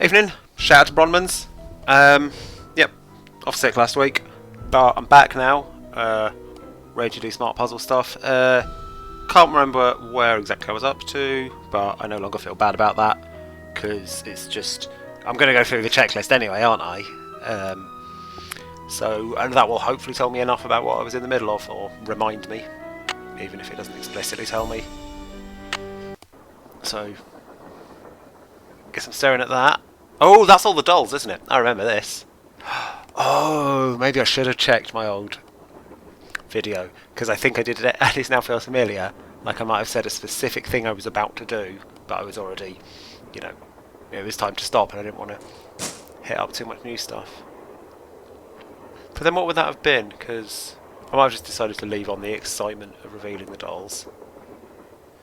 Evening, shout out to Bronmans. Yep, off sick last week, but I'm back now. Ready to do smart puzzle stuff. Can't remember where exactly I was up to, but I no longer feel bad about that because it's just I'm going to go through the checklist anyway, aren't I? And that will hopefully tell me enough about what I was in the middle of, or remind me, even if it doesn't explicitly tell me. So, guess I'm staring at that. Oh, that's all the dolls, isn't it? I remember this. Oh, maybe I should have checked my old video, because I think I did it, and it now feels familiar. Like I might have said a specific thing I was about to do, but I was already, it was time to stop, and I didn't want to hit up too much new stuff. But then what would that have been? Because I might have just decided to leave on the excitement of revealing the dolls.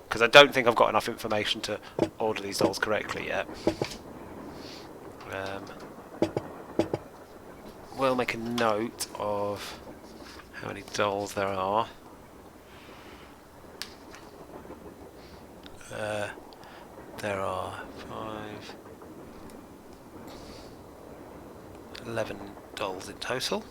Because I don't think I've got enough information to order these dolls correctly yet. We'll make a note of how many dolls there are. There are 11 dolls in total.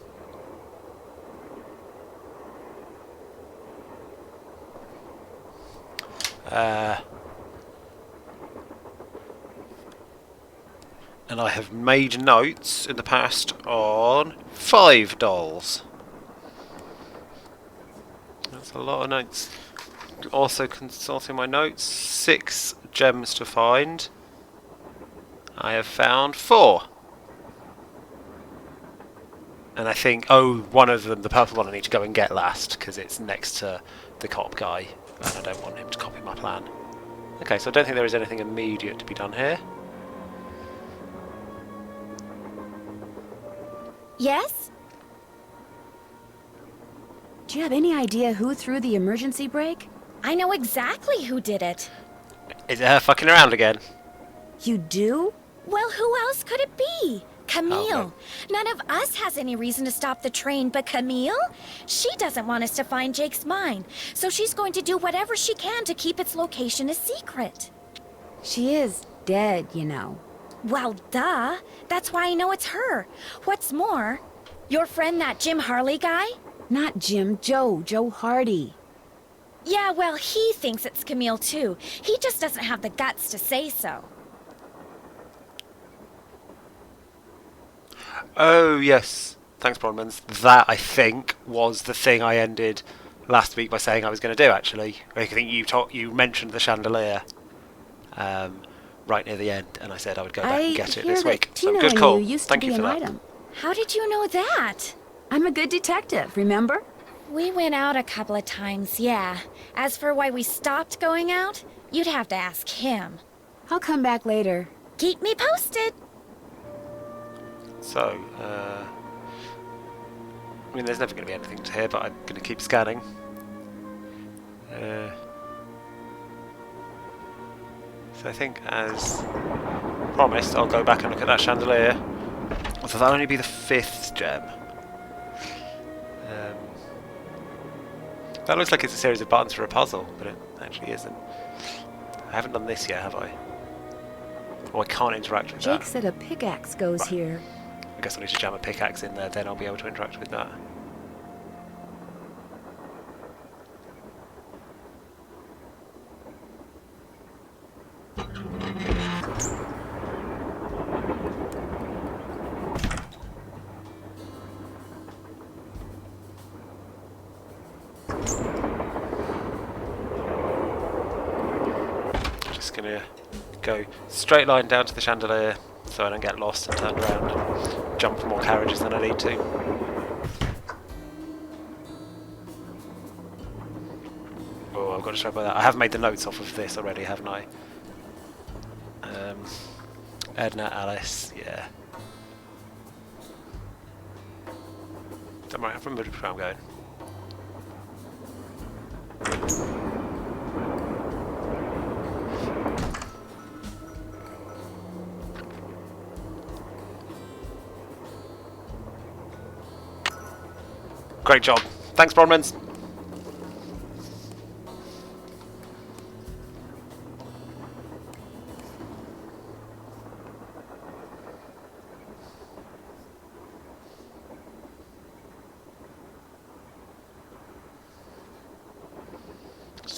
And I have made notes in the past on 5 dolls. That's a lot of notes. Also consulting my notes, 6 gems to find. I have found 4. And I think, one of them, the purple one, I need to go and get last, because it's next to the cop guy, and I don't want him to copy my plan. Okay, so I don't think there is anything immediate to be done here. Yes? Do you have any idea who threw the emergency brake? I know exactly who did it. Is it her fucking around again? You do? Well, who else could it be? Camille. Oh, no. None of us has any reason to stop the train but Camille. She doesn't want us to find Jake's mine, so she's going to do whatever she can to keep its location a secret. She is dead, you know. Well, duh. That's why I know it's her. What's more, your friend, that Jim Harley guy? Not Jim, Joe Hardy. Yeah, well, he thinks it's Camille too. He just doesn't have the guts to say so. Oh, yes. Thanks, Bronmans. That, I think, was the thing I ended last week by saying I was going to do, actually. I think you mentioned the chandelier right near the end, and I said I would go back and get it this week. So Tina good call. and you used Thank to you be for an that. item. How did you know that? I'm a good detective, remember? We went out a couple of times, yeah. As for why we stopped going out, you'd have to ask him. I'll come back later. Keep me posted. So, I mean, there's never going to be anything to here, but I'm going to keep scanning. So I think, as promised, I'll go back and look at that chandelier. So that'll only be the 5th gem. That looks like it's a series of buttons for a puzzle, but it actually isn't. I haven't done this yet, have I? Oh, I can't interact with Jake that. said a pickaxe goes Right. here. I guess I need to jam a pickaxe in there, then I'll be able to interact with that. Just gonna go straight line down to the chandelier so I don't get lost and turn around. Jump for more carriages than I need to. Oh, I've got to show by that. I have made the notes off of this already, haven't I? Edna, Alice, yeah. Don't worry, I've remembered where I'm going. Great job. Thanks, Bronmans.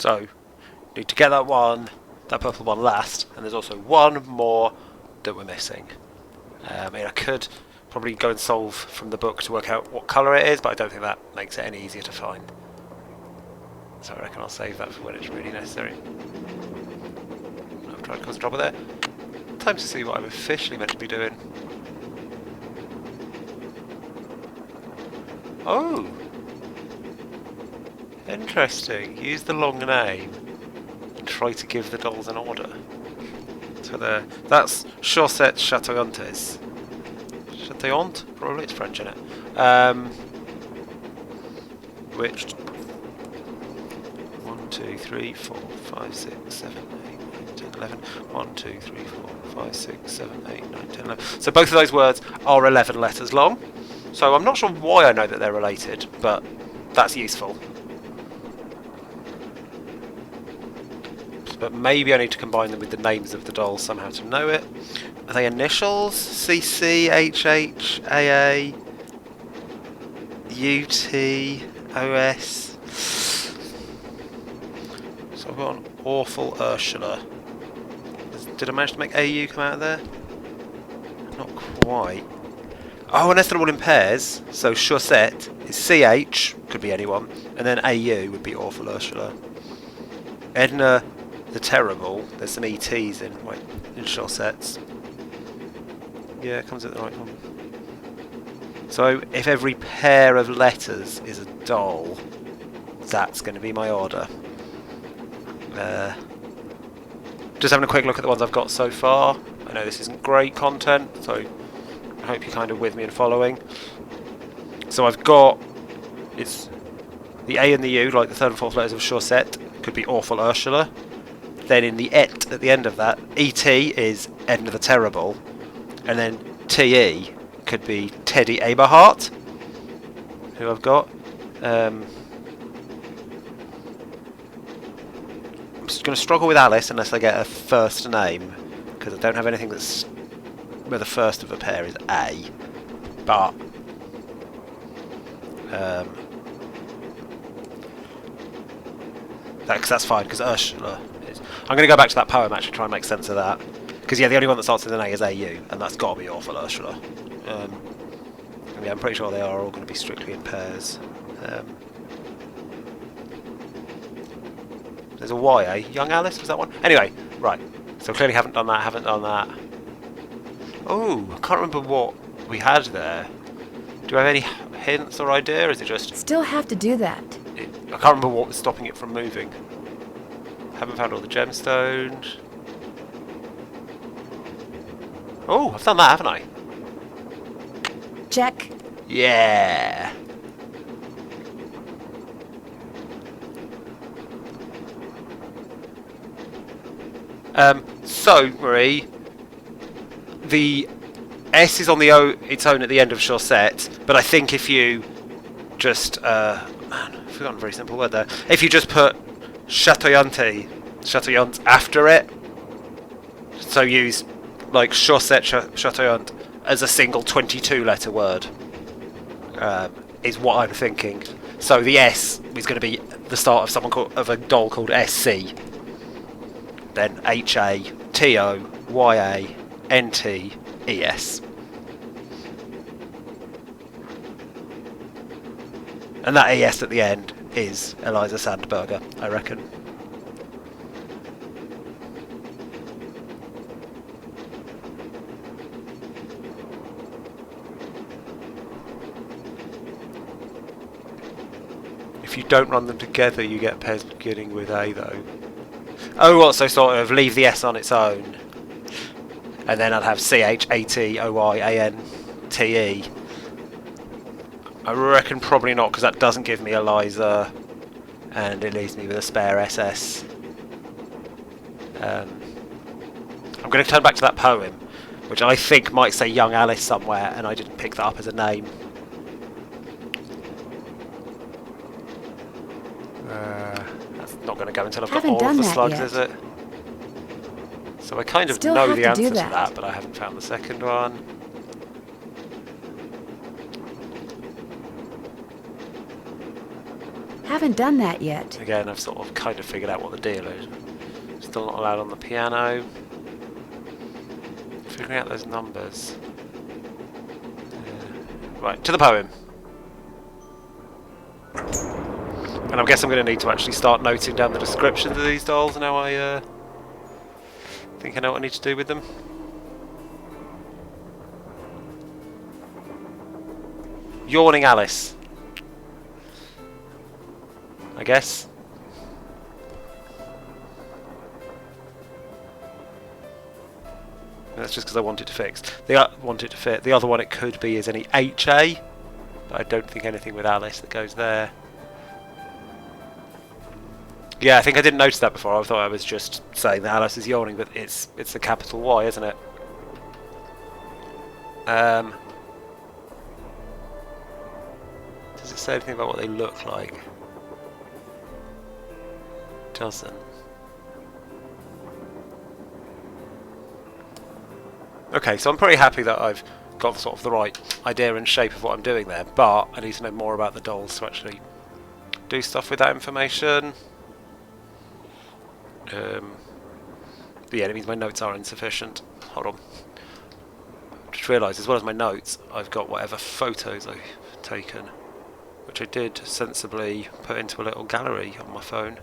So, need to get that purple one last, and there's also one more that we're missing. I mean, I could probably go and solve from the book to work out what colour it is, but I don't think that makes it any easier to find. So I reckon I'll save that for when it's really necessary. I've tried to cause trouble there. Time to see what I'm officially meant to be doing. Oh! Interesting. Use the long name and try to give the dolls an order. So that's Chaussette Chatoyantes. Chatillon? Probably, it's French, isn't it? Which 1, 2, 3, 4, 5, 6, 7, 8, 9, 10, 11. 1, 2, 3, 4, 5, 6, 7, 8, 9, 10, 11. So both of those words are 11 letters long. So I'm not sure why I know that they're related, but that's useful. But maybe I need to combine them with the names of the dolls somehow to know it. Are they initials? CC, HH, AA, UT, OS. So I've got an awful Ursula. Did I manage to make AU come out of there? Not quite. Oh, unless they're all in pairs. So Chaussette is CH, could be anyone, and then AU would be awful Ursula. Edna the Terrible, there's some ETs in Chaussettes. Yeah, it comes at the right one. So if every pair of letters is a doll, that's going to be my order. Just having a quick look at the ones I've got so far. I know this isn't great content, so I hope you're kind of with me and following. So I've got, it's the A and the U, like the third and fourth letters of Chaussette, could be awful Ursula. Then in the Et at the end of that, ET is Edna the Terrible, and then TE could be Teddy Eberhardt, who I've got. I'm just going to struggle with Alice unless I get a first name, because I don't have anything that's where the first of a pair is A. But that's fine, because Ursula is. I'm going to go back to that poem actually, try and make sense of that. Because yeah, the only one that starts with an A is AU, and that's got to be awful Ursula. Yeah, I'm pretty sure they are all going to be strictly in pairs. There's a YA. Young Alice, was that one? Anyway, right. So clearly haven't done that. Oh, I can't remember what we had there. Do I have any hints or idea? Or is it just... Still have to do that. I can't remember what was stopping it from moving. Haven't found all the gemstones. Oh, I've done that, haven't I? Check. Yeah. So, Marie, the S is on its own at the end of Chaussette, but I think if you just, man, I've forgotten a very simple word there. If you just put Chatoyant after it, so use like Chaussette Chatoyant as a single 22-letter word, is what I'm thinking. So the S is going to be the start of a doll called SC. Then HATOYANTES. And that ES at the end is Eliza Sandberger, I reckon. If you don't run them together, you get pairs beginning with A, though. Oh, what? So sort of leave the S on its own, and then I'd have CHATOYANTE. I reckon probably not, because that doesn't give me Eliza, and it leaves me with a spare SS. I'm going to turn back to that poem, which I think might say Young Alice somewhere, and I didn't pick that up as a name. That's not going to go until I've got all of the slugs, is it? So I kind of know the answer to that, but I haven't found the second one. Haven't done that yet. Again, I've sort of kind of figured out what the deal is. Still not allowed on the piano. Figuring out those numbers. Right, to the poem. And I guess I'm going to need to actually start noting down the descriptions of these dolls now I think I know what I need to do with them. Yawning Alice. I guess. That's just because I want it to fix. Want it to fit. The other one it could be is any HA, but I don't think anything with Alice that goes there. Yeah, I think I didn't notice that before. I thought I was just saying that Alice is yawning, but it's a capital Y, isn't it? Does it say anything about what they look like? Doesn't. Okay, so I'm pretty happy that I've got sort of the right idea and shape of what I'm doing there, but I need to know more about the dolls to actually do stuff with that information. But yeah, it means my notes are insufficient. Hold on. Just realised, as well as my notes, I've got whatever photos I've taken, which I did sensibly put into a little gallery on my phone.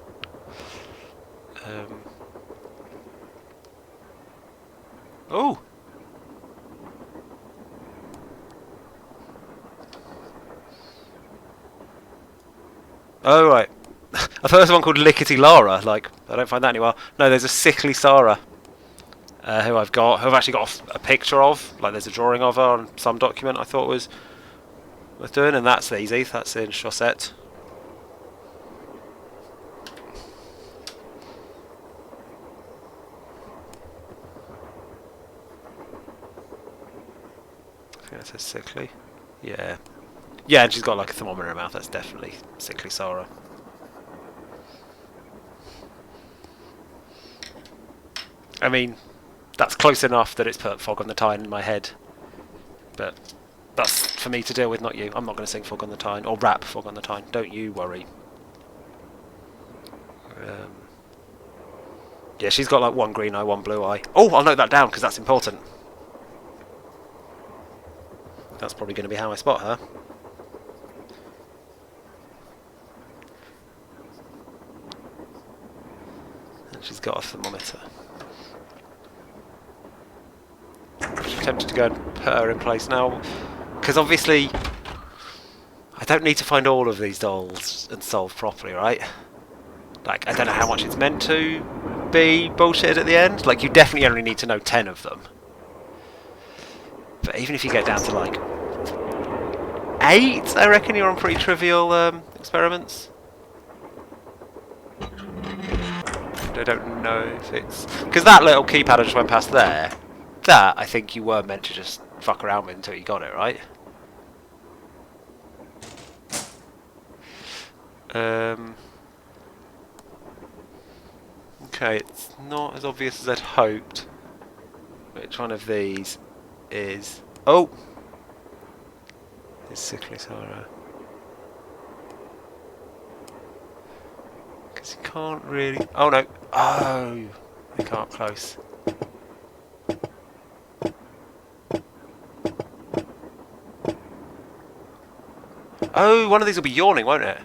Oh! Oh, right. I thought there was one called Lickety Lara. Like, I don't find that anywhere. No, there's a Sickly Sarah, who I've actually got a picture of. Like, there's a drawing of her on some document I thought was worth doing, and that's easy. That's in Chaussette. I think that says Sickly. Yeah. Yeah, and she's got like a thermometer in her mouth. That's definitely Sickly Sarah. I mean, that's close enough that it's put Fog on the Tyne in my head. But that's for me to deal with, not you. I'm not going to sing Fog on the Tyne, or rap Fog on the Tyne. Don't you worry. Yeah, she's got like one green eye, one blue eye. Oh, I'll note that down because that's important. That's probably going to be how I spot her. And she's got a thermometer. I'm tempted to go and put her in place now, because obviously I don't need to find all of these dolls and solve properly, right? Like, I don't know how much it's meant to be bullshit at the end. Like, you definitely only need to know 10 of them. But even if you get down to like 8, I reckon you're on pretty trivial experiments. I don't know if it's... because that little keypad I just went past there, that I think you were meant to just fuck around with until you got it, right? Okay, it's not as obvious as I'd hoped. Which one of these is... oh! It's Sickly Sarah. Because you can't really... oh no! Oh! They can't close. Oh, one of these will be yawning, won't it?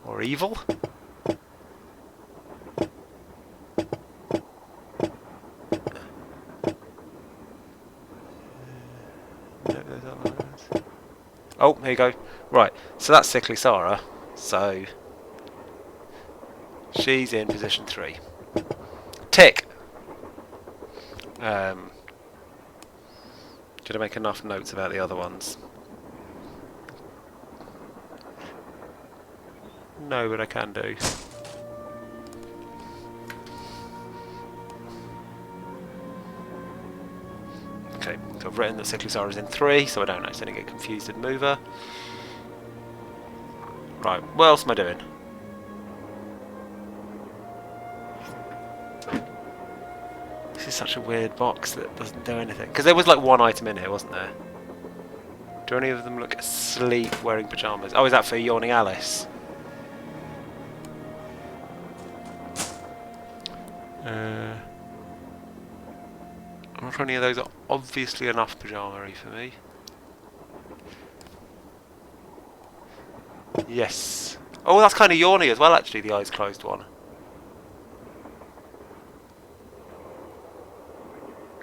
Or evil? Oh, here you go. Right, so that's Sickly Sarah. So she's in position 3. Tick. Did I make enough notes about the other ones? No, but I can do. Okay, so I've written that Sickly Sarah is in 3, so I don't accidentally get confused and move her. Right, what else am I doing? This is such a weird box that doesn't do anything. Because there was like one item in here, wasn't there? Do any of them look asleep wearing pyjamas? Oh, is that for Yawning Alice? I'm not sure any of those are obviously enough pyjama-y for me. Yes. Oh, that's kind of yawny as well, actually, the eyes closed one.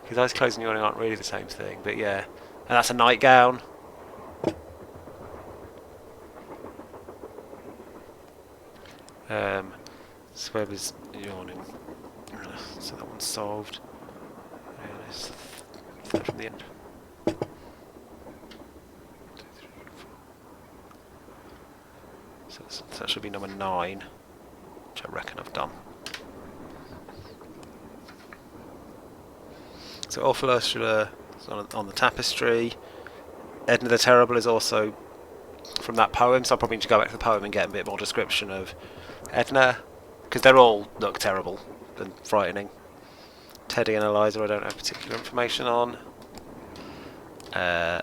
Because eyes closed and yawning aren't really the same thing, but yeah. And that's a nightgown. Sweb is yawning. So that one's solved. And it's third from the end. 2, 3, 4. So that should be number 9, which I reckon I've done. So Awful Ursula is on the tapestry. Edna the Terrible is also from that poem, so I'll probably need to go back to the poem and get a bit more description of Edna, because they all look terrible and frightening. Teddy and Eliza I don't have particular information on. I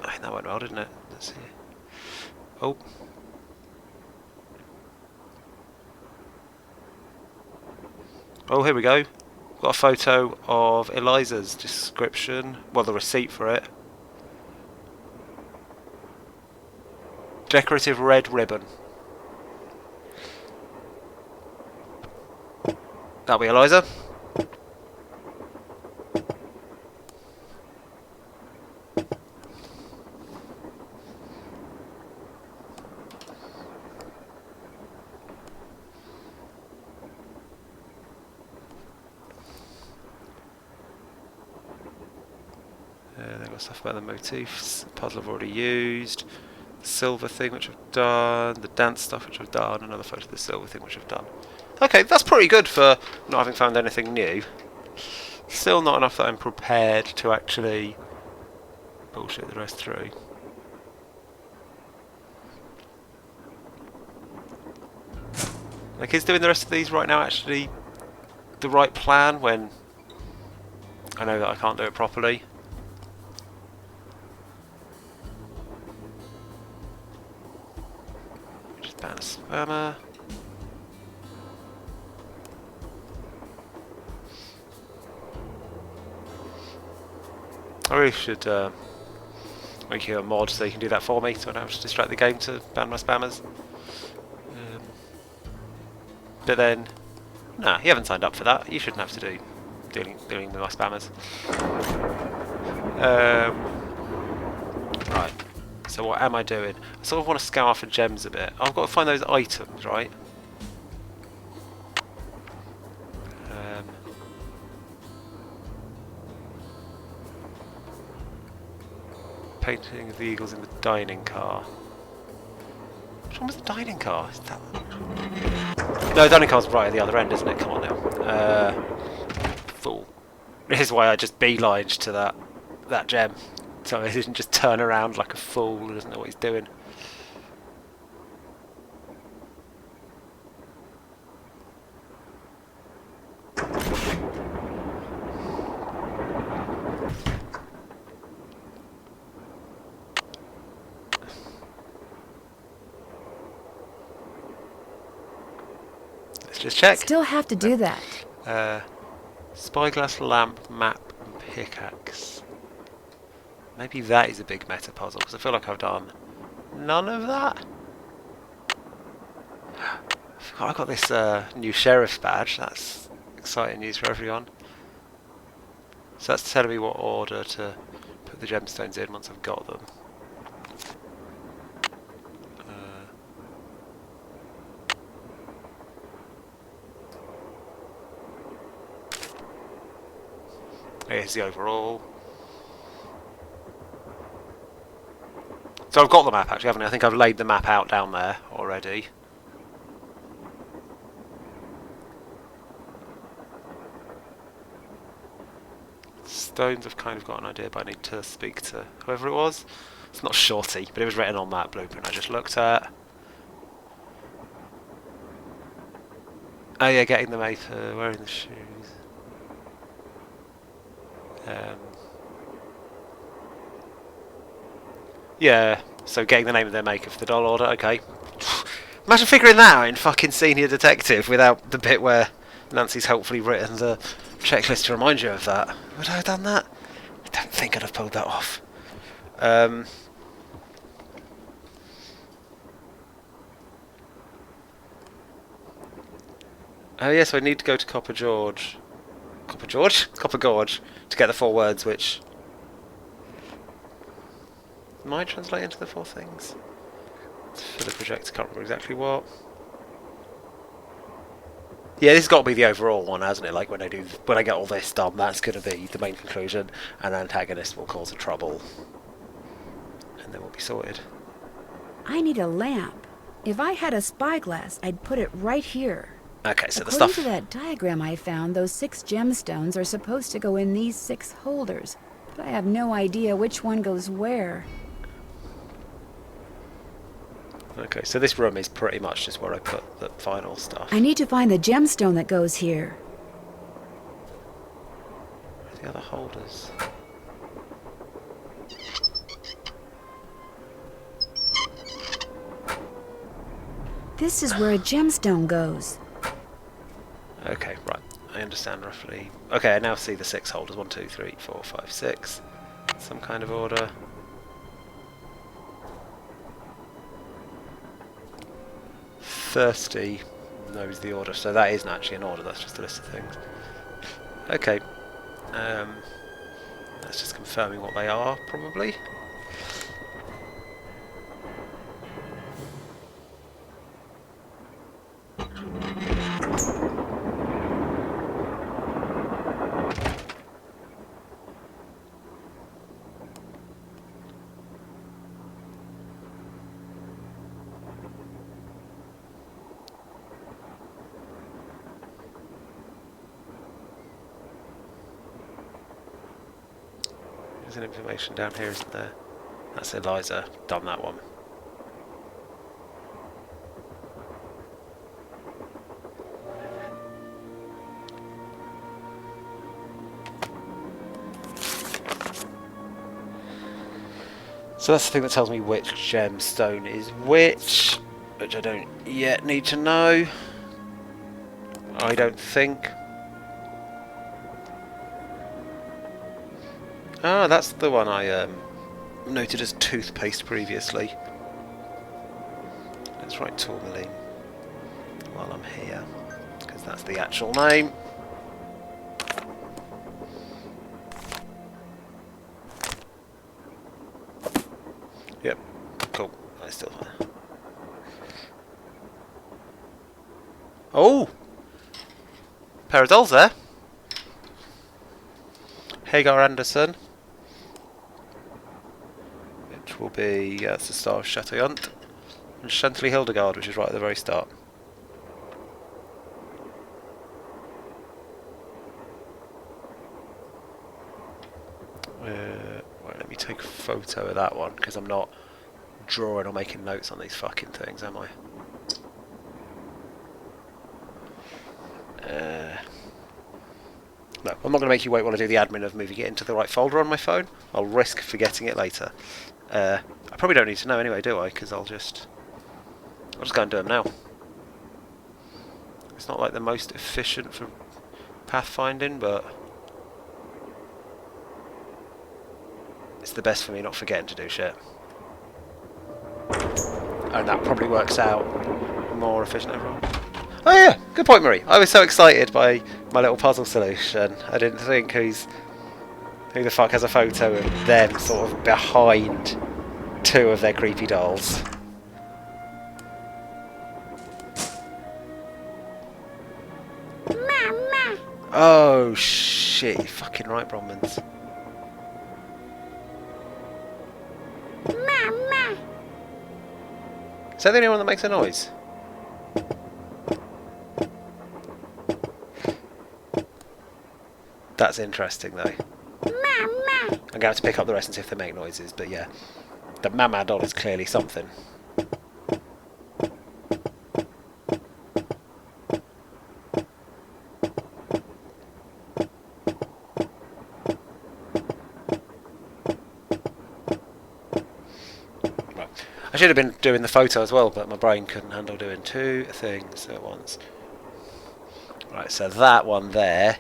think that went well, didn't it? Let's see. Oh. Oh, here we go. Got a photo of Eliza's description. Well, the receipt for it. Decorative red ribbon. That'll be Eliza. They've got stuff about the motifs. The puzzle I've already used. The silver thing which I've done. The dance stuff which I've done. Another photo of the silver thing which I've done. Okay, that's pretty good for not having found anything new. Still not enough that I'm prepared to actually bullshit the rest through. Like, is doing the rest of these right now actually the right plan when I know that I can't do it properly? Just ban a spammer. I really should make you a mod so you can do that for me, so I don't have to distract the game to ban my spammers. But then, nah, you haven't signed up for that. You shouldn't have to do dealing with my spammers. Right. So what am I doing? I sort of want to scour for gems a bit. I've got to find those items, right? Painting of the eagles in the dining car. Which one was the dining car? Is that... No, the dining car's right at the other end, isn't it? Come on now. Fool. This is why I just beelined to that gem. So he didn't just turn around like a fool who doesn't know what he's doing. Just check. Still have to do that. Spyglass, lamp, map, and pickaxe. Maybe that is a big meta puzzle, because I feel like I've done none of that. I forgot I got this new sheriff's badge. That's exciting news for everyone. So that's telling me what order to put the gemstones in once I've got them. Here's the overall. So I've got the map actually, haven't I? I think I've laid the map out down there already. Stones, I've kind of got an idea, but I need to speak to whoever it was. It's not Shorty, but it was written on that blueprint I just looked at. Oh yeah, getting the maper, wearing the shoes. Yeah, so getting the name of their maker for the doll order, okay. Imagine figuring that out in fucking Senior Detective without the bit where Nancy's helpfully written the checklist to remind you of that. Would I have done that? I don't think I'd have pulled that off. Oh yes, I need to go to Copper Gorge to get the 4 words, which might translate into the 4 things. For the projector, can't remember exactly what. Yeah, this has got to be the overall one, hasn't it? Like when I get all this done, that's going to be the main conclusion. An antagonist will cause a trouble, and then we'll be sorted. I need a lamp. If I had a spyglass, I'd put it right here. Okay, so the According stuff. to that diagram I found, those 6 gemstones are supposed to go in these 6 holders, but I have no idea which one goes where. Okay, so this room is pretty much just where I put the final stuff. I need to find the gemstone that goes here. Where's the other holders? This is where a gemstone goes. Okay, right. I understand roughly. Okay, I now see the 6 holders. 1, 2, 3, 4, 5, 6. Some kind of order. Thirsty knows the order, so that isn't actually an order, that's just a list of things. Okay. That's just confirming what they are, probably. There's an information down here, isn't there? That's Eliza. Done that one. So that's the thing that tells me which gemstone is which I don't yet need to know. I don't think. Ah, that's the one I noted as toothpaste previously. Let's write tourmaline while I'm here, because that's the actual name. Yep, cool. I still. Oh, pair of dolls there. Hagar Anderson, which will be that's the star of Chateaubriand, and Chantilly Hildegard, which is right at the very start. Right, let me take a photo of that one, because I'm not drawing or making notes on these fucking things, am I? No, I'm not going to make you wait while I do the admin of moving it into the right folder on my phone. I'll risk forgetting it later. I probably don't need to know anyway, do I? Because I'll just go and do them now. It's not like the most efficient for pathfinding, but it's the best for me not forgetting to do shit. And that probably works out more efficient overall. Oh yeah, good point, Marie. I was so excited by my little puzzle solution. I didn't think who the fuck has a photo of them sort of behind 2 of their creepy dolls. Mama! Oh shit, you're fucking right, Bronmans. Mama! Is that the only one that makes a noise? That's interesting though. Mama! I'm going to have to pick up the rest and see if they make noises, but yeah. The Mama doll is clearly something. I should have been doing the photo as well, but my brain couldn't handle doing two things at once. Right, so that one there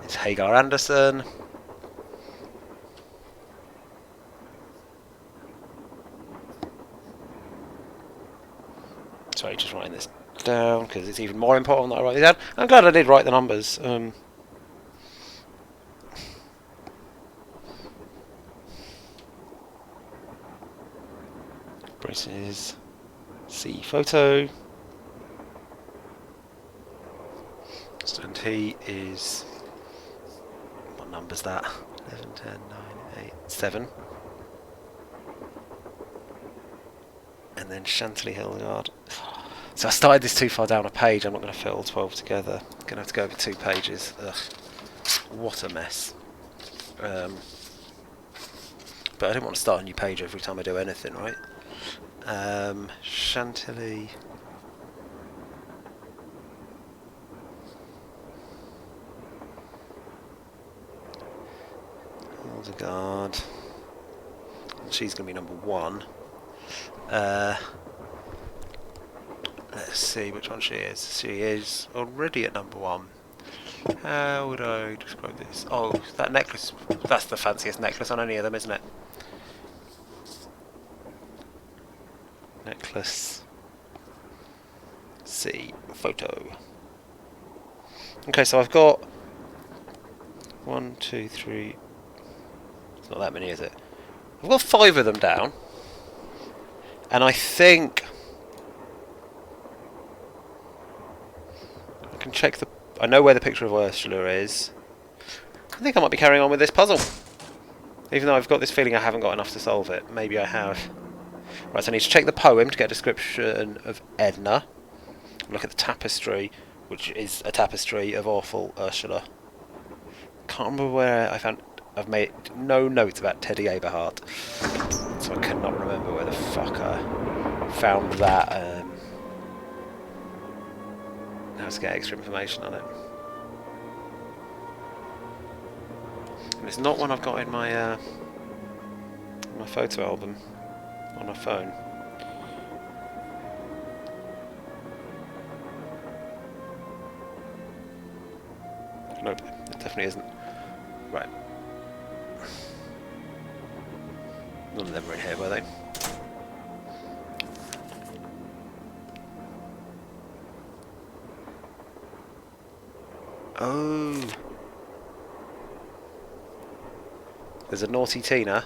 is Hagar Anderson. Sorry, just writing this down because it's even more important that I write it down. I'm glad I did write the numbers. Braces. C photo. And he is. What number's that? 11, 10, 9, 8, 7. And then Chantilly Hildegard. So I started this too far down a page. I'm not going to fit all 12 together. I'm going to have to go over 2 pages. Ugh. What a mess. But I didn't want to start a new page every time I do anything, right? Chantilly. Hildegard. She's going to be number 1. Let's see which one she is. She is already at number 1. How would I describe this? Oh, that necklace. That's the fanciest necklace on any of them, isn't it? Necklace. C. Photo. Okay, so I've got 1, 2, 3. It's not that many, is it? I've got 5 of them down. And I think I can check the... I know where the picture of Ursula is. I think I might be carrying on with this puzzle. Even though I've got this feeling I haven't got enough to solve it. Maybe I have. Right, so I need to check the poem to get a description of Edna. Look at the tapestry, which is a tapestry of awful Ursula. Can't remember where I found... I've made no notes about Teddy Aberhart. So I cannot remember where the fuck I found that. How to get extra information on it. And it's not one I've got in my photo album on my phone. Nope, it definitely isn't. Right. None of them were in here, were they? Oh. There's a Naughty Tina.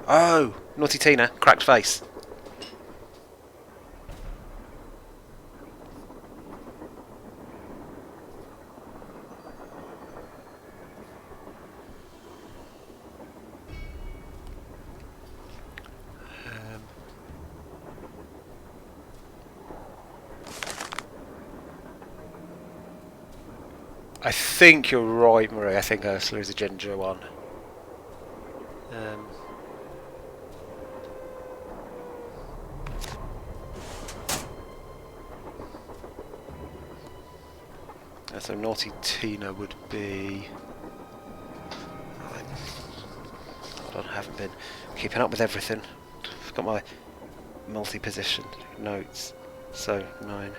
Oh! Naughty Tina. Cracked face. I think you're right, Marie. I think Ursula is a ginger one. So Naughty Tina would be... Hold on, I haven't been keeping up with everything. I've got my multi-position notes. So, 9.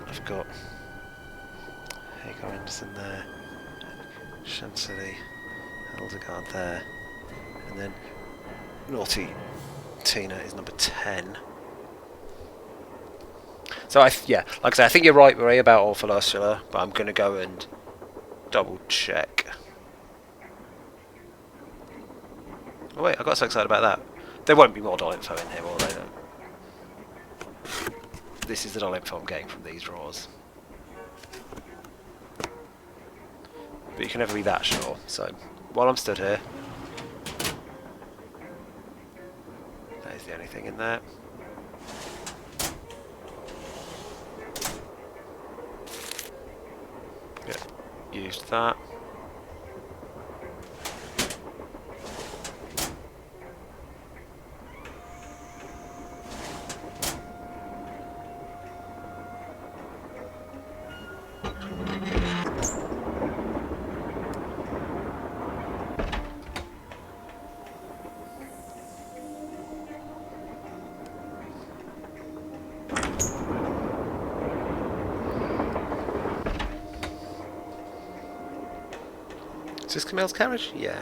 I've got Hagar Anderson there, Chantilly Hildegard there, and then Naughty Tina is number 10. So yeah, like I say, I think you're right, Marie, about Awful Ursula, but I'm going to go and double check. Oh wait, I got so excited about that. There won't be more doll info in here, will there? This is the doll info I'm getting from these drawers. But you can never be that sure, so while I'm stood here, that is the only thing in there. Yeah, used that. Is this Camille's carriage? Yeah.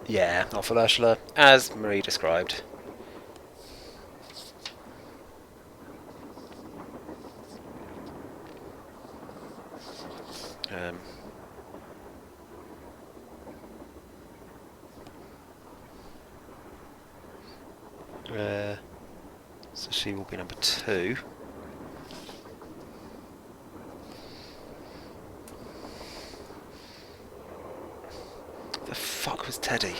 Yeah, awful Ursula, as Marie described. So she will be number 2. The fuck was Teddy?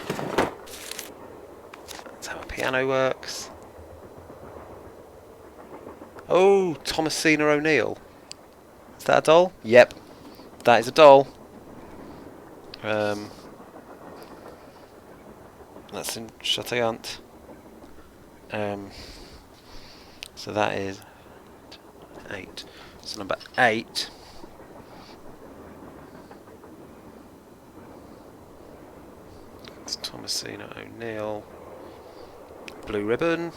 That's how a piano works. Oh, Thomasina O'Neill. Is that a doll? Yep, that is a doll. That's in Chateaubriand. So that is 8. So number 8. It's Thomasina O'Neill. Blue ribbon.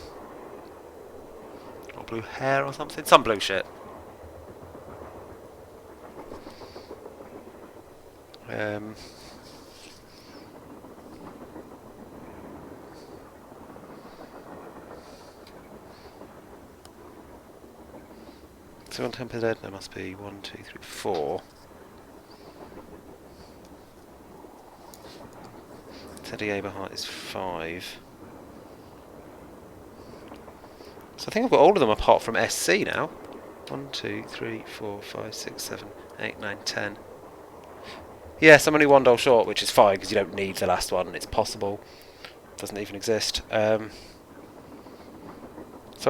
Or blue hair or something. Some blue shit. So on Tempered Ed, there must be 1, 2, 3, 4. Teddy Aberhart is 5. So I think I've got all of them apart from SC now. 1, 2, 3, 4, 5, 6, 7, 8, 9, 10. Yes, I'm only 1 doll short, which is fine because you don't need the last one. It's possible. It doesn't even exist. So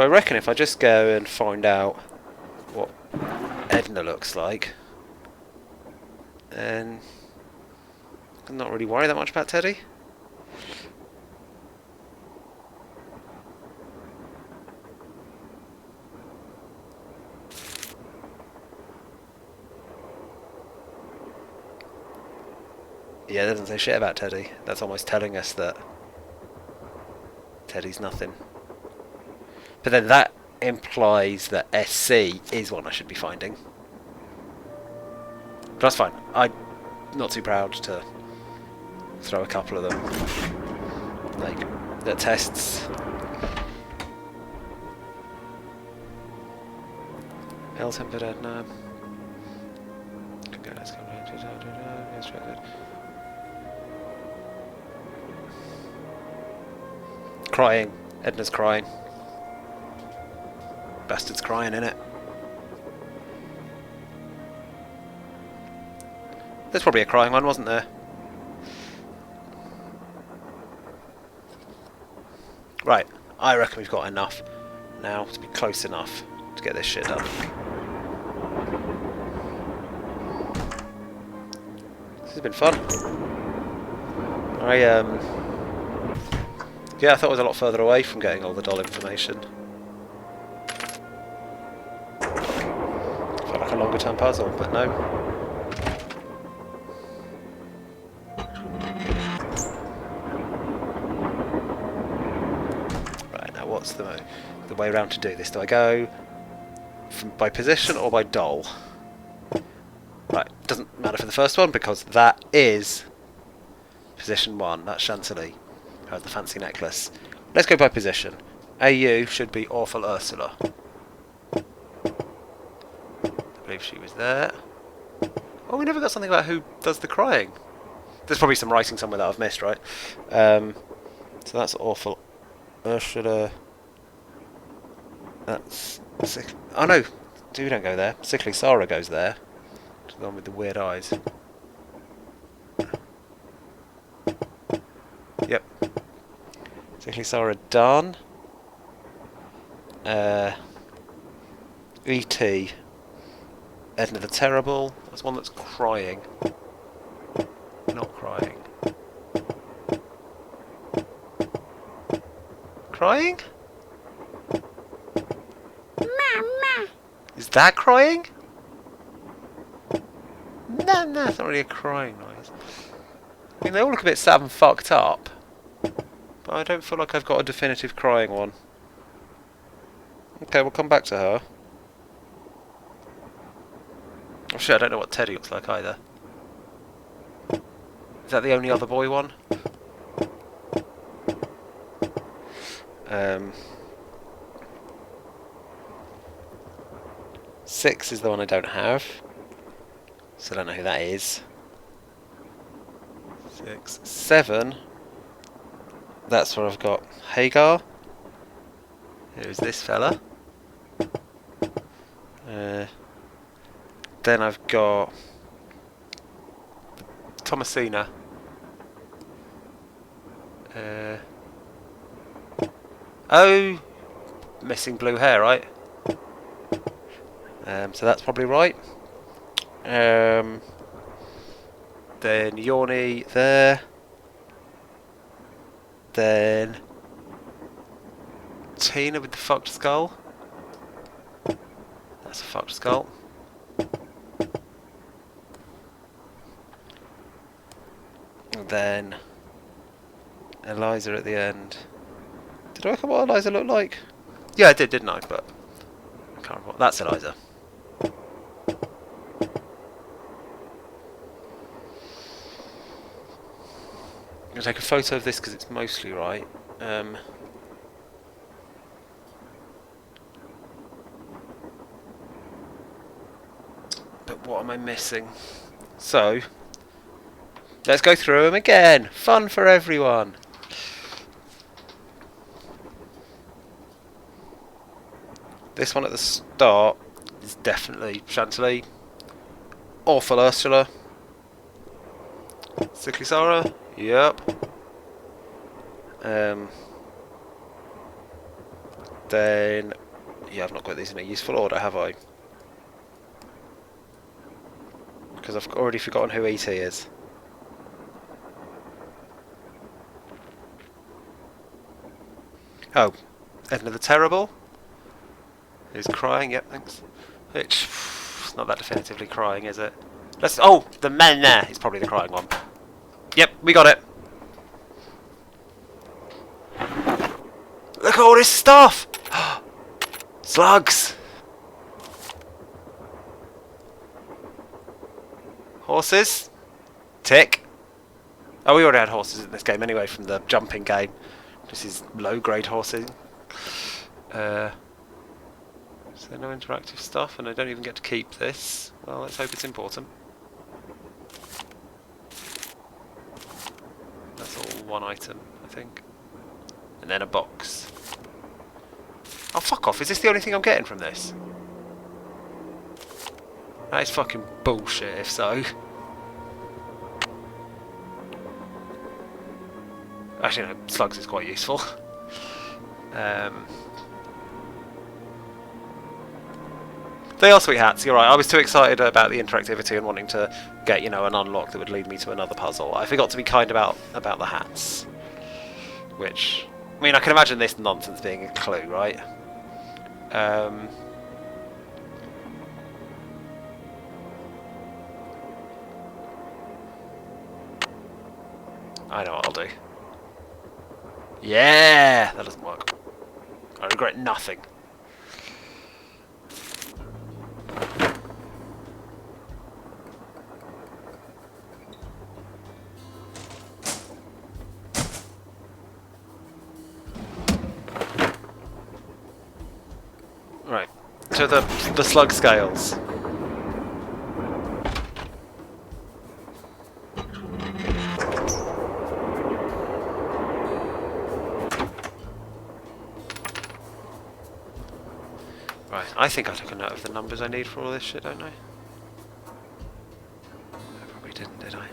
I reckon if I just go and find out what Edna looks like, then I'm not really worried that much about Teddy. Yeah, it doesn't say shit about Teddy. That's almost telling us that Teddy's nothing. But then that implies that SC is one I should be finding. But that's fine. I'm not too proud to throw a couple of them. Like, the tests. Ill-tempered Edna. Crying. Edna's crying. Bastard's crying, innit? There's probably a crying one, wasn't there? Right, I reckon we've got enough now to be close enough to get this shit done. This has been fun. Yeah, I thought I was a lot further away from getting all the doll information. Felt like a longer term puzzle, but no. Right, now what's the way around to do this? Do I go by position or by doll? Right, doesn't matter for the first one because that is position 1. That's Chantilly. Has the fancy necklace. Let's go by position. AU should be Awful Ursula. I believe she was there. Oh, we never got something about who does the crying. There's probably some writing somewhere that I've missed, right? So that's Awful Ursula. That's oh no, we don't go there. Sickly Sarah goes there. The one with the weird eyes. Yep. Sickly Sarah done. E.T. Edna the Terrible. That's one that's crying. Not crying. Crying? Mama. Is that crying? No, it's not really a crying noise. I mean, they all look a bit sad and fucked up. But I don't feel like I've got a definitive crying one. Okay, we'll come back to her. Oh shit, I don't know what Teddy looks like either. Is that the only other boy one? 6 is the one I don't have. So I don't know who that is. 6. 7. That's where I've got Hagar. Who's this fella? Then I've got Thomasina. Oh, missing blue hair, right? So that's probably right. Then Yorny there. Then Tina with the fucked skull. That's a fucked skull. And then Eliza at the end. Did I look at what Eliza looked like? Yeah, I did, didn't I? But I can't remember. That's Eliza. I'm going to take a photo of this because it's mostly right. But what am I missing? So, let's go through them again. Fun for everyone. This one at the start is definitely Chantilly. Awful Ursula. Sickly Sarah. Yep. Then, yeah, I've not got these in a useful order, have I? Because I've already forgotten who E.T. is. Oh, Edna the Terrible. Who's crying? Yep, thanks. Which, it's not that definitively crying, is it? Let's. Oh, the man there is probably the crying one. Yep, we got it. Look at all this stuff! Slugs! Horses? Tick. Oh, we already had horses in this game anyway from the jumping game. This is low-grade horsing. So no interactive stuff, and I don't even get to keep this. Well, let's hope it's important. That's all one item, I think. And then a box. Oh, fuck off. Is this the only thing I'm getting from this? That is fucking bullshit, if so. Actually, no, slugs is quite useful. They are sweet hats, you're right. I was too excited about the interactivity and wanting to get, you know, an unlock that would lead me to another puzzle. I forgot to be kind about the hats. Which, I mean, I can imagine this nonsense being a clue, right? I know what I'll do. Yeah! That doesn't work. I regret nothing. Right, to the slug scales. Right, I think I took a note of the numbers I need for all this shit, don't I? I probably didn't, did I?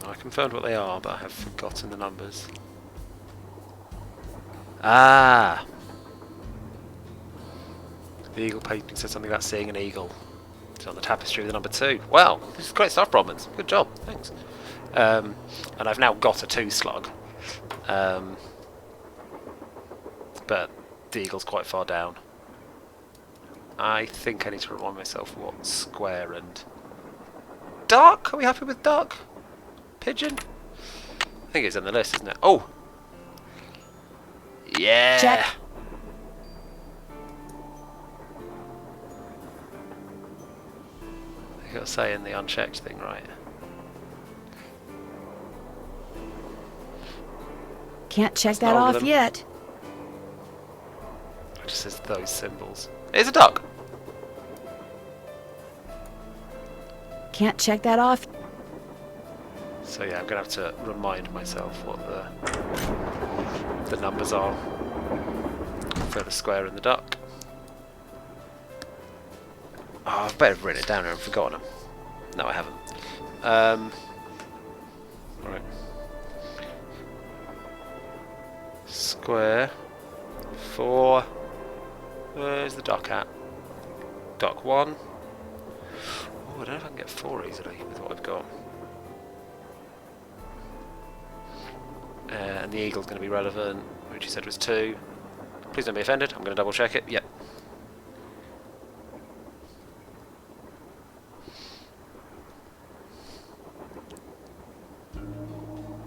I confirmed what they are, but I have forgotten the numbers. Ah! The eagle painting said something about seeing an eagle. It's on the tapestry with the number 2. Wow, this is great stuff, Bromans. Good job, thanks. And I've now got a 2 slug. But the eagle's quite far down. I think I need to remind myself what square and... Dark? Are we happy with dark? Pigeon? I think it's in the list, isn't it? Oh! Yeah! Check. You got to say in the unchecked thing, right? Can't check It's that not all of off them. yet. It just says those symbols. It's a duck. Can't check that off. So yeah, I'm gonna have to remind myself what the numbers are for the square and the duck. Oh, I've better written it down here and forgotten them. No, I haven't. Right. Square. 4. Where's the duck at? Duck 1. Oh, I don't know if I can get 4 easily with what I've got. And the eagle's going to be relevant, which you said was 2. Please don't be offended, I'm going to double check it. Yep.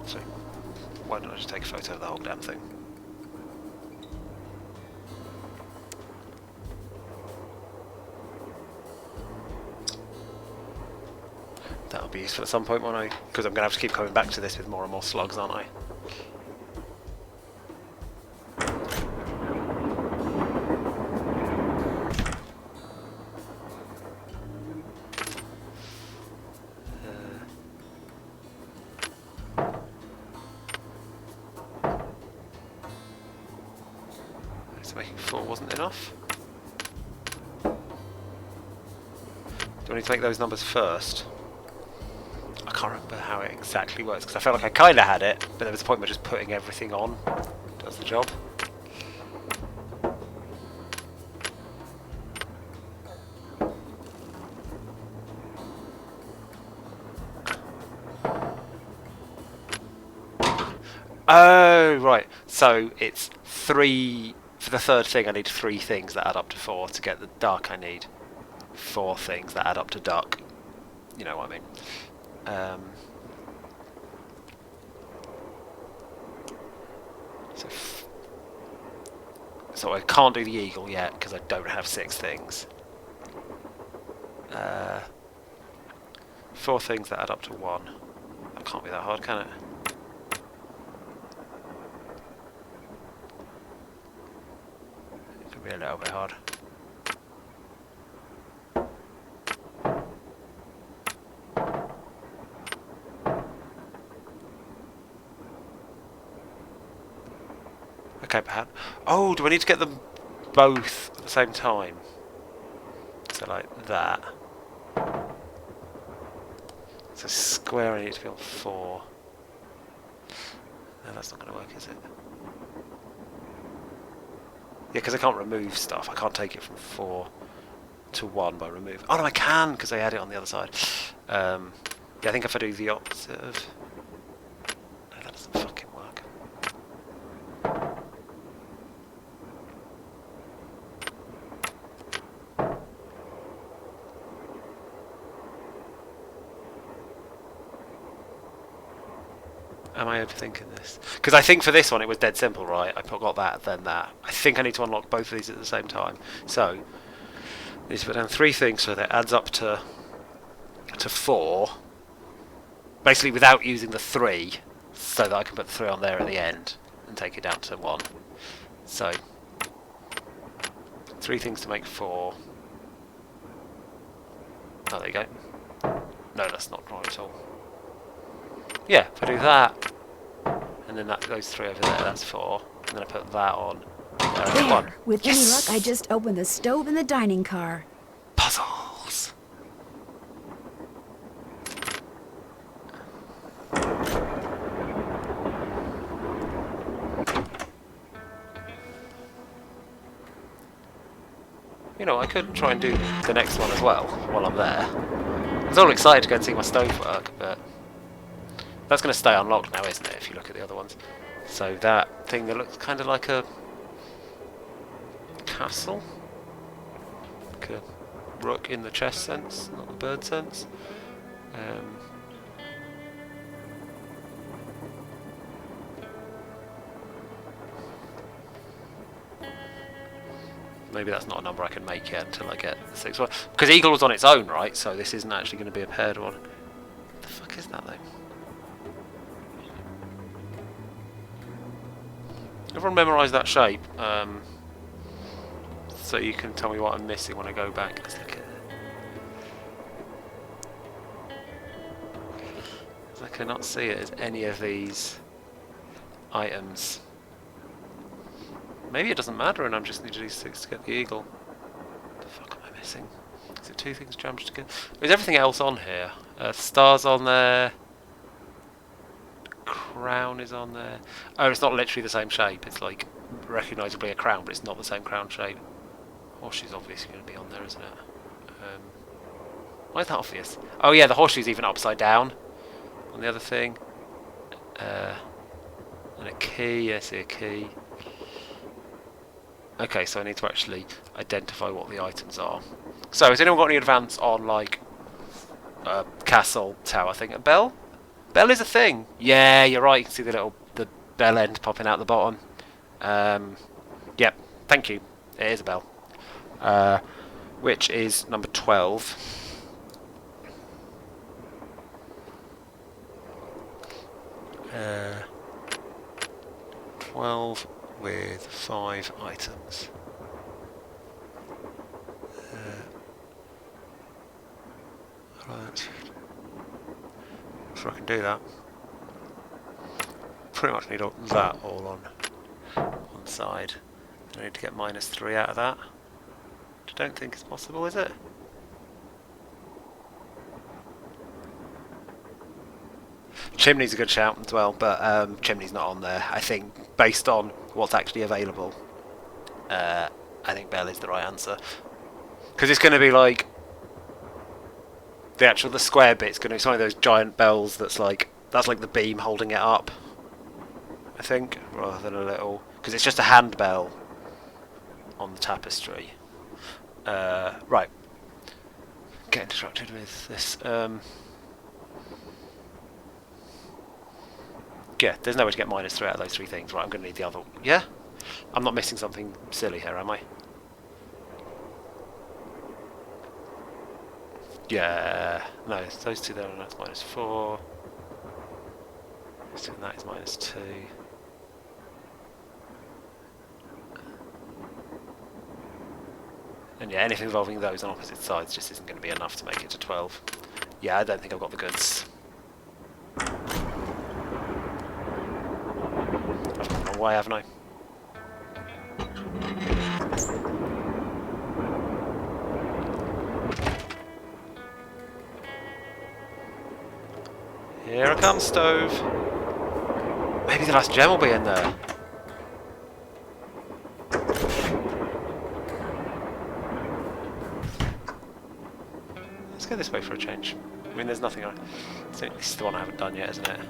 So, why don't I just take a photo of the whole damn thing? That'll be useful at some point, won't I? Because I'm going to have to keep coming back to this with more and more slugs, aren't I? So making 4 wasn't enough. Do I need to make those numbers first? I can't remember how it exactly works because I felt like I kind of had it, but there was a point where just putting everything on does the job. Oh, right. So it's 3... For the third thing I need 3 things that add up to 4. To get the duck I need 4 things that add up to duck. You know what I mean. So I can't do the eagle yet because I don't have 6 things. 4 things that add up to 1. That can't be that hard, can it? It could be a little bit hard. Okay, perhaps. Oh, do I need to get them both at the same time? So like that. So square I need to be on 4. No, that's not going to work, is it? Yeah, because I can't remove stuff. I can't take it from 4 to 1 by remove. Oh no, I can because I had it on the other side. Yeah, I think if I do the opposite of... No, that doesn't fucking work. Am I overthinking this? Because I think for this one it was dead simple, right? I got that, then that. I think I need to unlock both of these at the same time. So, I need to put down 3 things so that adds up to 4. Basically without using the 3, so that I can put the 3 on there at the end and take it down to 1. So, 3 things to make 4. Oh, there you go. No, that's not right at all. Yeah, if I do that, and then that goes 3 over there, that's 4, and then I put that on, there's 1. There! With any luck, I just opened the stove in the dining car. Puzzles! You know, I could try and do the next one as well, while I'm there. I was all excited to go and see my stove work, but... That's going to stay unlocked now, isn't it, if you look at the other ones. So that thing that looks kind of like a castle. Like a rook in the chess sense, not the bird sense. Maybe that's not a number I can make yet until I get the 6th one. Because Eagle was on its own, right? So this isn't actually going to be a paired one. What the fuck is that, though? Everyone memorise that shape, so you can tell me what I'm missing when I go back. Let's look at it. I cannot see it as any of these items. Maybe it doesn't matter and I'm just need to do 6 to get the eagle. What the fuck am I missing? Is it 2 things jammed together? Is everything else on here? Stars on there. Crown is on there. Oh, it's not literally the same shape. It's like recognisably a crown, but it's not the same crown shape. Horseshoe's obviously going to be on there, isn't it? Why is that obvious? Oh yeah, the horseshoe's even upside down on the other thing. And a key. I see a key. Okay, so I need to actually identify what the items are. So, has anyone got any advance on like castle tower thing? A bell? Bell is a thing. Yeah, you're right. You can see the bell end popping out the bottom. Yep. Thank you. It is a bell. Which is number 12. 12 with 5 items. Right. Sure I can do that. Pretty much need that all on one side. I need to get -3 out of that. Which I don't think is possible, is it? Chimney's a good shout as well, but Chimney's not on there. I think based on what's actually available, I think Bell is the right answer. Because it's going to be like the square bit's going to be some of those giant bells that's like the beam holding it up, I think, rather than a little, because it's just a handbell on the tapestry. Right. Getting distracted with this. Yeah, there's no way to get -3 out of those 3 things. Right, I'm going to need the other. Yeah? I'm not missing something silly here, am I? Yeah. No, it's those 2 there, and that's -4. So that is -2. And yeah, anything involving those on opposite sides just isn't going to be enough to make it to 12. Yeah, I don't think I've got the goods. I've gone the wrong way, haven't I? Here I come, stove. Maybe the last gem will be in there. Let's go this way for a change. I mean, there's nothing. This is the one I haven't done yet, isn't it? Have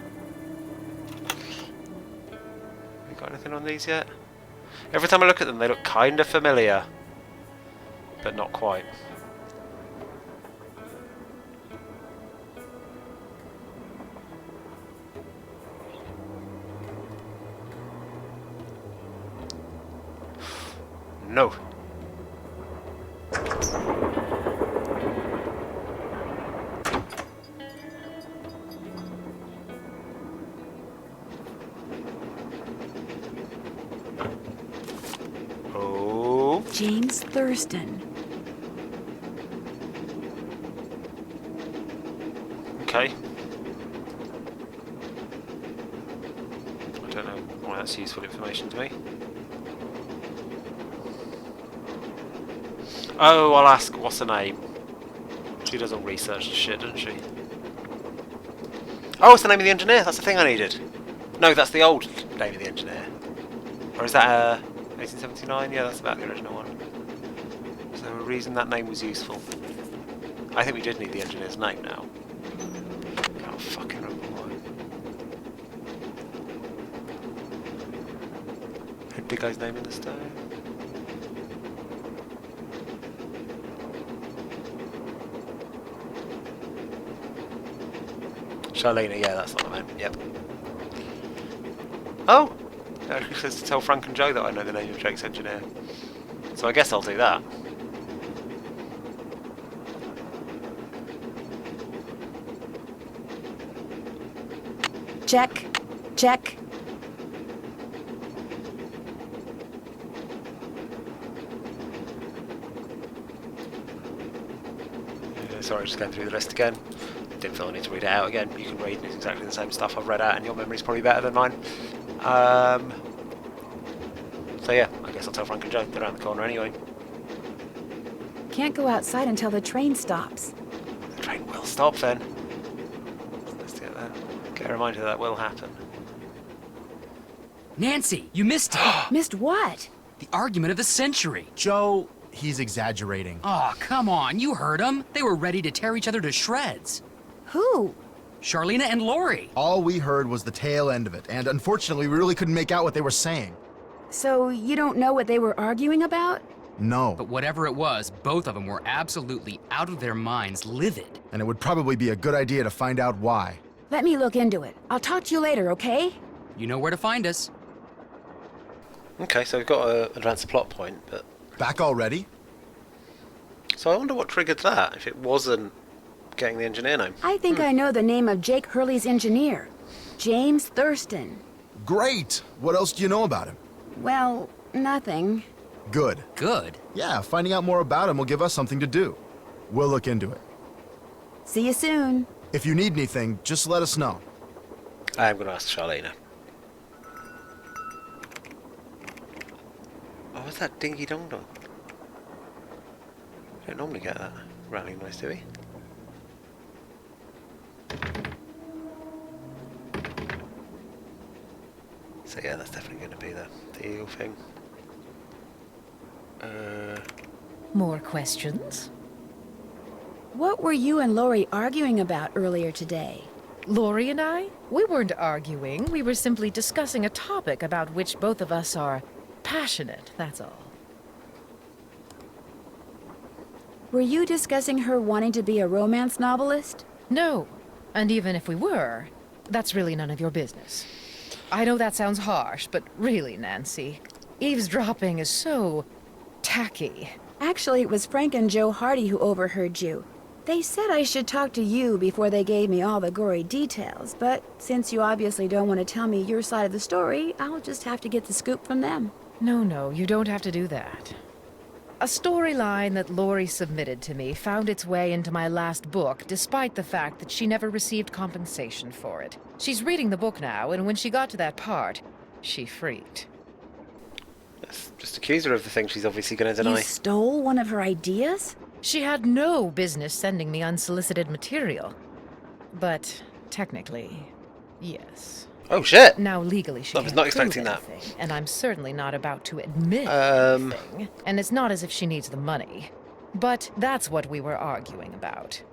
we got anything on these yet? Every time I look at them, they look kind of familiar, but not quite. No. Oh. James Thurston. Okay. I don't know why that's useful information to me. Oh, I'll ask, what's her name? She does all research and shit, doesn't she? Oh, it's the name of the engineer, that's the thing I needed. No, that's the old name of the engineer. Or is that 1879? Yeah, that's about the original one. Is there a reason that name was useful? I think we did need the engineer's name now. I can't fucking remember why. Who'd the guy's name in the stone? Charlena, yeah, that's not the name. Yep. Oh! It actually says to tell Frank and Joe that I know the name of Jake's engineer. So I guess I'll do that. Check. Check. Sorry, just going through the list again. Didn't feel I need to read it out again. You can read, and it's exactly the same stuff I've read out, and your memory's probably better than mine. So yeah, I guess I'll tell Frank and Joe. They're around the corner anyway. Can't go outside until the train stops. The train will stop then. Let's get that. Get a reminder that will happen. Nancy, you missed it. Missed what? The argument of the century. Joe, he's exaggerating. Aw, come on, you heard them. They were ready to tear each other to shreds. Who? Charlena and Lori. All we heard was the tail end of it, and unfortunately, we really couldn't make out what they were saying. So you don't know what they were arguing about? No. But whatever it was, both of them were absolutely out of their minds, livid. And it would probably be a good idea to find out why. Let me look into it. I'll talk to you later, okay? You know where to find us. Okay, so we've got to advance the plot point, but... Back already? So I wonder what triggered that, if it wasn't getting the engineer name. I think I know the name of Jake Hurley's engineer. James Thurston. Great! What else do you know about him? Well, nothing. Good. Good. Yeah, finding out more about him will give us something to do. We'll look into it. See you soon. If you need anything, just let us know. I am going to ask Charlena. Oh, what's that dingy dong dong? We don't normally get that rattling noise, do we? So yeah, that's definitely going to be the eagle thing. More questions? What were you and Lori arguing about earlier today? Lori and I? We weren't arguing. We were simply discussing a topic about which both of us are passionate, that's all. Were you discussing her wanting to be a romance novelist? No. And even if we were, that's really none of your business. I know that sounds harsh, but really, Nancy, eavesdropping is so tacky. Actually, it was Frank and Joe Hardy who overheard you. They said I should talk to you before they gave me all the gory details, but since you obviously don't want to tell me your side of the story, I'll just have to get the scoop from them. No, you don't have to do that. A storyline that Lori submitted to me found its way into my last book, despite the fact that she never received compensation for it. She's reading the book now, and when she got to that part, she freaked. Let's just accuse her of the thing she's obviously going to You deny. stole one of her ideas? She had no business sending me unsolicited material. But technically, yes. Oh shit! Now legally she I was can't not prove expecting that. anything, and I'm certainly not about to admit Um. anything. And it's not as if she needs the money. But that's what we were arguing about.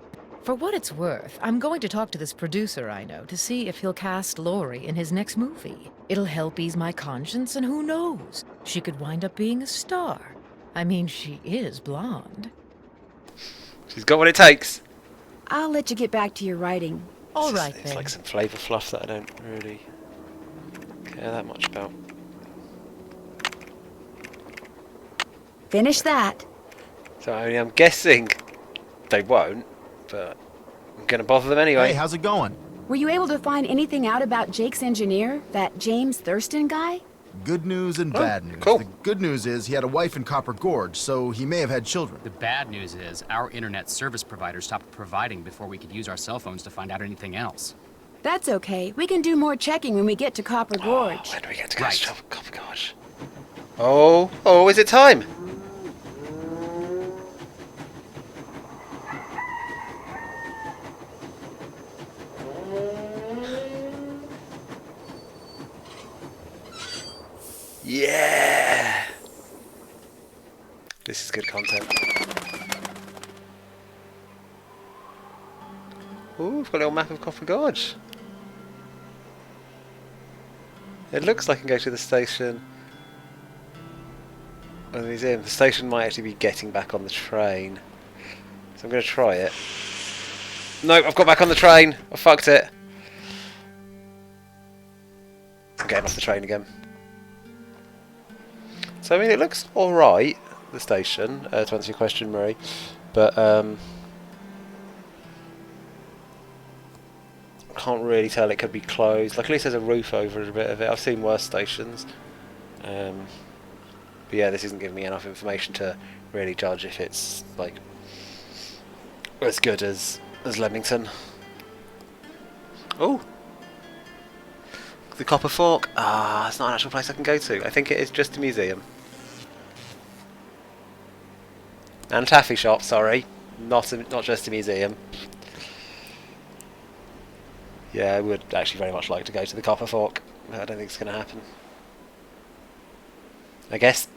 For what it's worth, I'm going to talk to this producer I know to see if he'll cast Lori in his next movie. It'll help ease my conscience, and who knows? She could wind up being a star. I mean, she is blonde. She's got what it takes. I'll let you get back to your writing. All right, It's then. like some flavour fluff that I don't really care that much about. Finish that. So I mean, I'm guessing they won't, but I'm going to bother them anyway. Hey, how's it going? Were you able to find anything out about Jake's engineer, that James Thurston guy? Good news and Oh, bad news. cool. The good news is he had a wife in Copper Gorge, so he may have had children. The bad news is our internet service provider stopped providing before we could use our cell phones to find out anything else. That's okay. We can do more checking when we get to Copper Gorge. When do we get to Right. Ghost Oh gosh. Oh, is it time? Yeah! This is good content. Ooh, we've got a little map of Copper Gorge. It looks like I can go to the station or the museum. The station might actually be getting back on the train. So I'm going to try it. No, I've got back on the train. I fucked it. I'm getting off the train again. So I mean, it looks alright. the station, to answer your question, Marie. But can't really tell. It could be closed. Like, at least there's a roof over a bit of it. I've seen worse stations. But yeah, this isn't giving me enough information to really judge if it's like as good as Leamington. Oh, the Copper Fork. Ah, it's not an actual place I can go to. I think it is just a museum. And taffy shop, sorry. Not just a museum. Yeah, I would actually very much like to go to the Copper Fork, but I don't think it's going to happen. I guess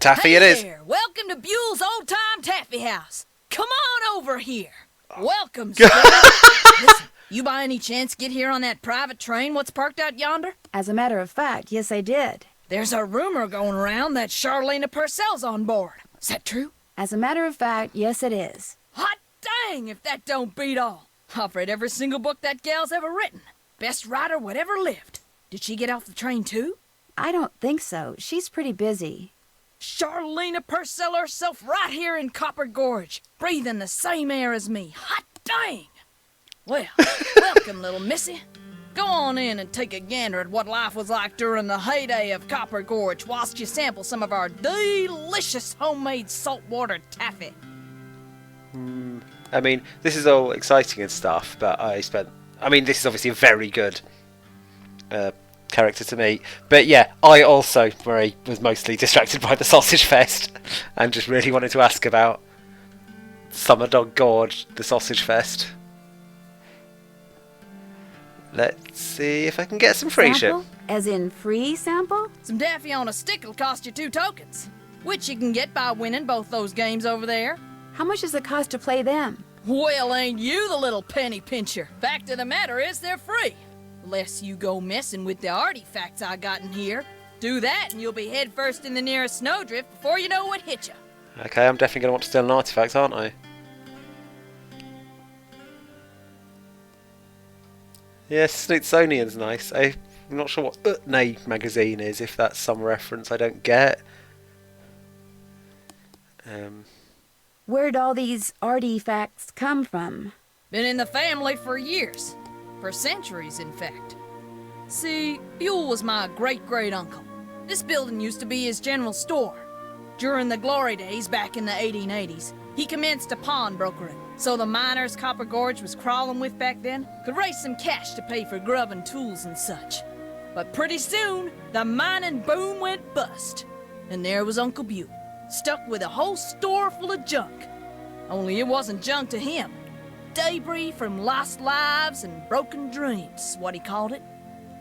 taffy it is. There. Welcome to Buell's Old Time Taffy House. Come on over here. Welcome, sir. Listen, you by any chance get here on that private train what's parked out yonder? As a matter of fact, yes, I did. There's a rumor going around that Charlena Purcell's on board. Is that true? As a matter of fact, yes, it is. Hot dang if that don't beat all. I've read every single book that gal's ever written. Best writer whatever lived. Did she get off the train too? I don't think so. She's pretty busy. Charlena Purcell herself right here in Copper Gorge, breathing the same air as me. Hot dang! Well, welcome, little missy. Go on in and take a gander at what life was like during the heyday of Copper Gorge whilst you sample some of our delicious homemade saltwater taffy. I mean, this is all exciting and stuff, but I mean, this is obviously a very good character to meet. But yeah, I also, Marie, was mostly distracted by the Sausage Fest and just really wanted to ask about Summer Dog Gorge, the Sausage Fest. Let's see if I can get some free shit. Sample? As in free sample? Some taffy on a stick will cost you 2 tokens, which you can get by winning both those games over there. How much does it cost to play them? Well, ain't you the little penny pincher? Fact of the matter is they're free. Unless you go messing with the artifacts I got in here. Do that and you'll be head first in the nearest snowdrift before you know what hit you. Okay, I'm definitely going to want to steal an artifact, aren't I? Yes, Smithsonian's nice. I'm not sure what Utne magazine is, if that's some reference I don't get. Where'd all these artifacts come from? Been in the family for years. For centuries, in fact. See, Buell was my great-great-uncle. This building used to be his general store. During the glory days back in the 1880s, he commenced a pawnbrokering, so the miners Copper Gorge was crawling with back then could raise some cash to pay for grub and tools and such. But pretty soon, the mining boom went bust. And there was Uncle Buell, stuck with a whole store full of junk. Only it wasn't junk to him. Debris from lost lives and broken dreams, what he called it.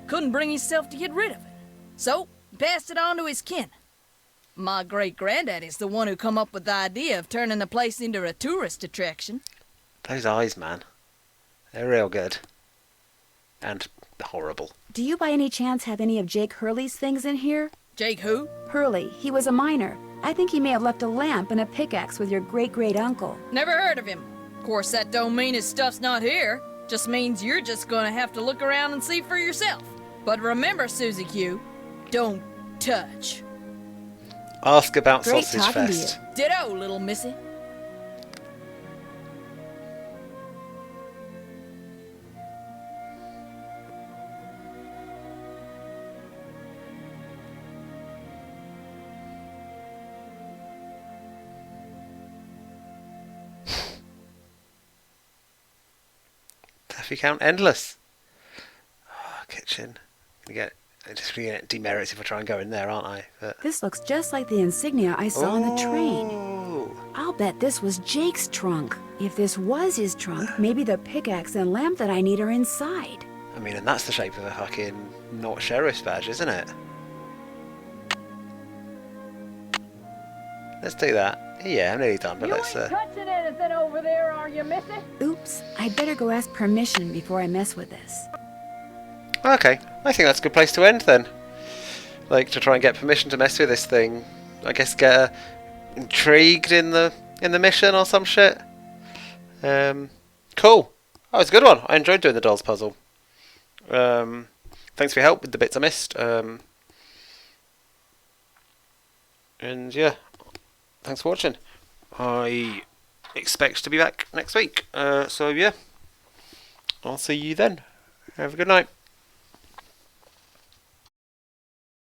Couldn't bring himself to get rid of it. So, he passed it on to his kin. My great-granddaddy's the one who come up with the idea of turning the place into a tourist attraction. Those eyes, man. They're real good. And horrible. Do you by any chance have any of Jake Hurley's things in here? Jake who? Hurley, he was a miner. I think he may have left a lamp and a pickaxe with your great-great-uncle. Never heard of him. Of course, that don't mean his stuff's not here. Just means you're just gonna have to look around and see for yourself. But remember, Susie Q, don't touch. Ask about Great Sausage talking to Fest. Ditto, little missy. Taffy count endless. Oh, kitchen. Just gonna get demerits if I try and go in there, aren't I? But... This looks just like the insignia I saw on the train. Ooh. I'll bet this was Jake's trunk. If this was his trunk, maybe the pickaxe and lamp that I need are inside. I mean, and that's the shape of a fucking not sheriff's badge, isn't it? Let's do that. Yeah, I'm nearly done, but let's... touching anything over there, are you, missy? Oops, I'd better go ask permission before I mess with this. Okay, I think that's a good place to end then. Like, to try and get permission to mess with this thing. I guess get intrigued in the mission or some shit. Cool. That was a good one. I enjoyed doing the dolls puzzle. Thanks for your help with the bits I missed. And yeah, thanks for watching. I expect to be back next week. So yeah, I'll see you then. Have a good night.